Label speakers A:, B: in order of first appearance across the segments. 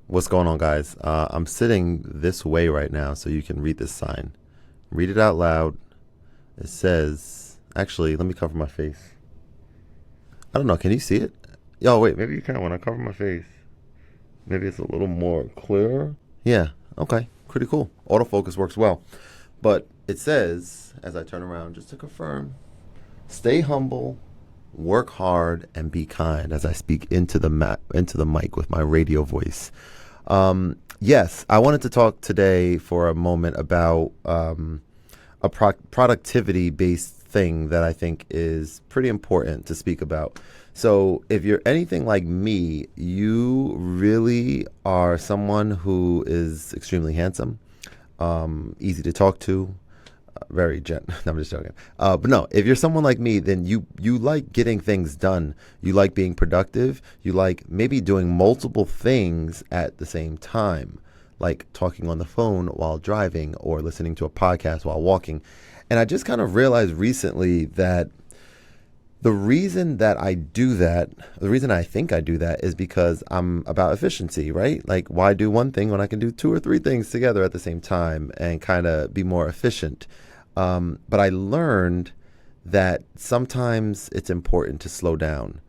A: What's going on, guys? I'm sitting this way right now so you can read this sign. Read it out loud. It says, actually, let me cover my face. I don't know. Can you see it? Yo, wait, maybe you can when I cover my face. Maybe it's a little more clear. Yeah, okay. Pretty cool. Autofocus works well. But it says, as I turn around, just to confirm, stay humble, work hard, and be kind as I speak into the mic with my radio voice. Yes, I wanted to talk today for a moment about a productivity-based thing that I think is pretty important to speak about. So if you're anything like me, you really are someone who is extremely handsome, easy to talk to, very no, I'm just joking. But no, if you're someone like me, then you like getting things done. You like being productive. You like maybe doing multiple things at the same time, like talking on the phone while driving or listening to a podcast while walking. And I just kind of realized recently that the reason that I do that, the reason I think I do that is because I'm about efficiency, right? Like, why do one thing when I can do two or three things together at the same time and kind of be more efficient? But I learned that sometimes it's important to slow down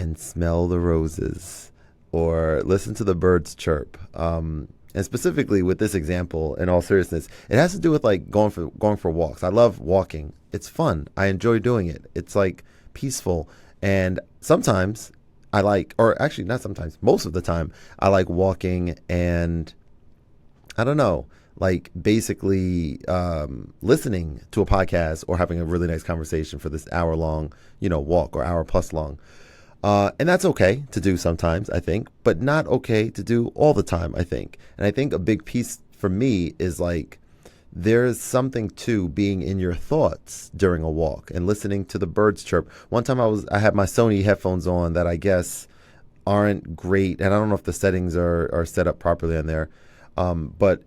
A: and smell the roses or listen to the birds chirp. And specifically with this example, in all seriousness, it has to do with like going for walks. I love walking. It's fun. I enjoy doing it. It's like peaceful. And sometimes I like, or actually not sometimes, most of the time, I like walking and I don't know, like basically listening to a podcast or having a really nice conversation for this hour long, walk or hour plus long. And that's okay to do sometimes, I think, but not okay to do all the time, I think. And I think a big piece for me is like, there's something to being in your thoughts during a walk and listening to the birds chirp. One time I had my Sony headphones on that I guess aren't great. And I don't know if the settings are set up properly on there. But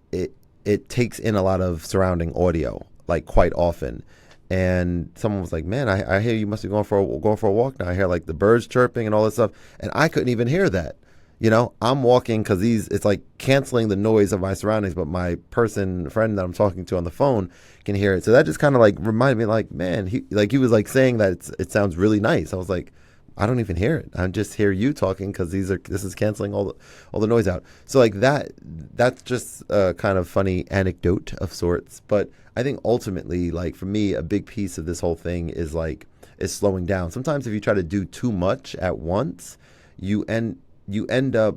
A: it takes in a lot of surrounding audio, like quite often. And someone was like, man, I hear you must be going for a walk now. I hear like the birds chirping and all this stuff. And I couldn't even hear that. I'm walking because it's like canceling the noise of my surroundings, but my friend that I'm talking to on the phone can hear it. So that just kind of like reminded me like, man, he was like saying that it sounds really nice. I was like, I don't even hear it. I just hear you talking because this is canceling all the noise out. So like that's just a kind of funny anecdote of sorts. But I think ultimately, like for me, a big piece of this whole thing is slowing down. Sometimes if you try to do too much at once, you end up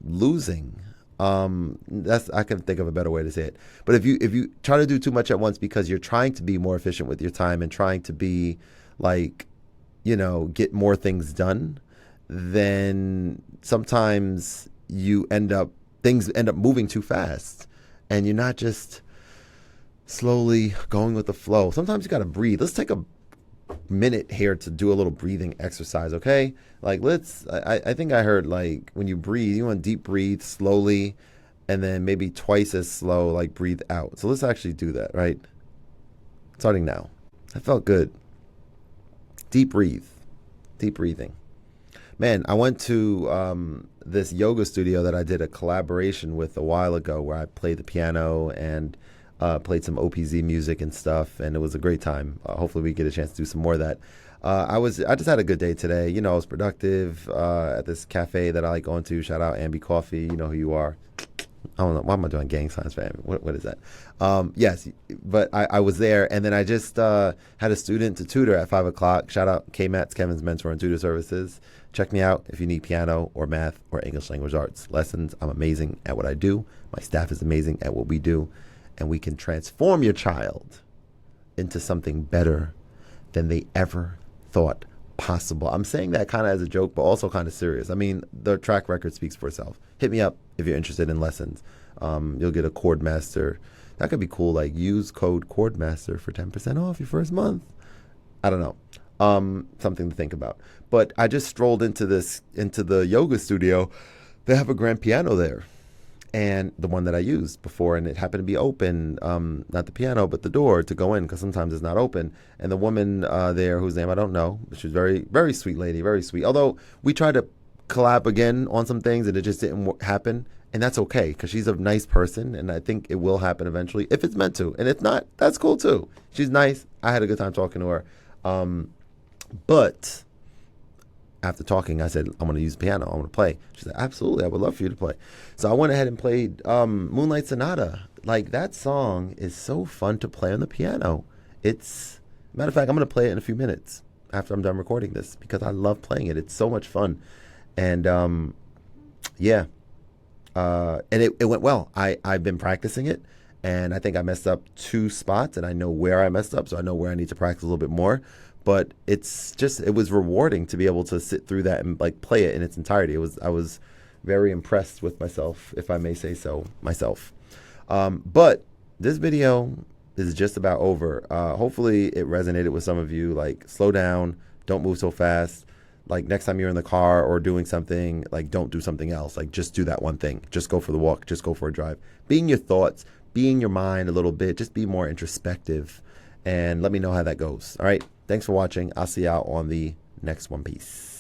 A: losing. I can think of a better way to say it. But if you try to do too much at once because you're trying to be more efficient with your time and trying to be like, get more things done, then sometimes things end up moving too fast and you're not just slowly going with the flow. Sometimes you got to breathe. Let's take a minute here to do a little breathing exercise, okay? Like I think I heard like when you breathe, you want to deep breathe slowly and then maybe twice as slow, like breathe out. So let's actually do that, right? Starting now. That felt good. Deep breathing. Man, I went to this yoga studio that I did a collaboration with a while ago where I played the piano and played some OPZ music and stuff, and it was a great time. Hopefully we get a chance to do some more of that. I just had a good day today. I was productive at this cafe that I like going to. Shout out Ambi Coffee. You know who you are. I don't know. Why am I doing gang signs for Ambi? What is that? Yes, but I was there, and then I just had a student to tutor at 5 o'clock. Shout out K-Mats, Kevin's Mentor and Tutor Services. Check me out if you need piano or math or English language arts lessons. I'm amazing at what I do. My staff is amazing at what we do. And we can transform your child into something better than they ever thought possible. I'm saying that kind of as a joke, but also kind of serious. I mean, the track record speaks for itself. Hit me up if you're interested in lessons. You'll get a Chord Master. That could be cool. Like use code Chord Master for 10% off your first month. I don't know. Something to think about. But I just strolled into the yoga studio. They have a grand piano there. And the one that I used before, and it happened to be open, not the piano, but the door to go in, because sometimes it's not open. And the woman there, whose name I don't know, she was very, very sweet lady, very sweet. Although we tried to collab again on some things, and it just didn't happen. and that's okay because she's a nice person, and I think it will happen eventually if it's meant to. And if not, that's cool too. She's nice. I had a good time talking to her. But after talking, I said, I'm going to use the piano. I'm going to play. She said, absolutely. I would love for you to play. So I went ahead and played Moonlight Sonata. Like, that song is so fun to play on the piano. Matter of fact, I'm going to play it in a few minutes after I'm done recording this because I love playing it. It's so much fun. And yeah. And it went well. I've been practicing it, and I think I messed up 2 spots, and I know where I messed up, so I know where I need to practice a little bit more. But it was rewarding to be able to sit through that and like play it in its entirety. I was very impressed with myself, if I may say so myself. But this video is just about over. Hopefully it resonated with some of you. Like, slow down, don't move so fast. Like, next time you're in the car or doing something, like, don't do something else. Like, just do that one thing. Just go for the walk. Just go for a drive. Be in your thoughts. Be in your mind a little bit. Just be more introspective. And let me know how that goes. All right. Thanks for watching. I'll see y'all on the next one. Peace.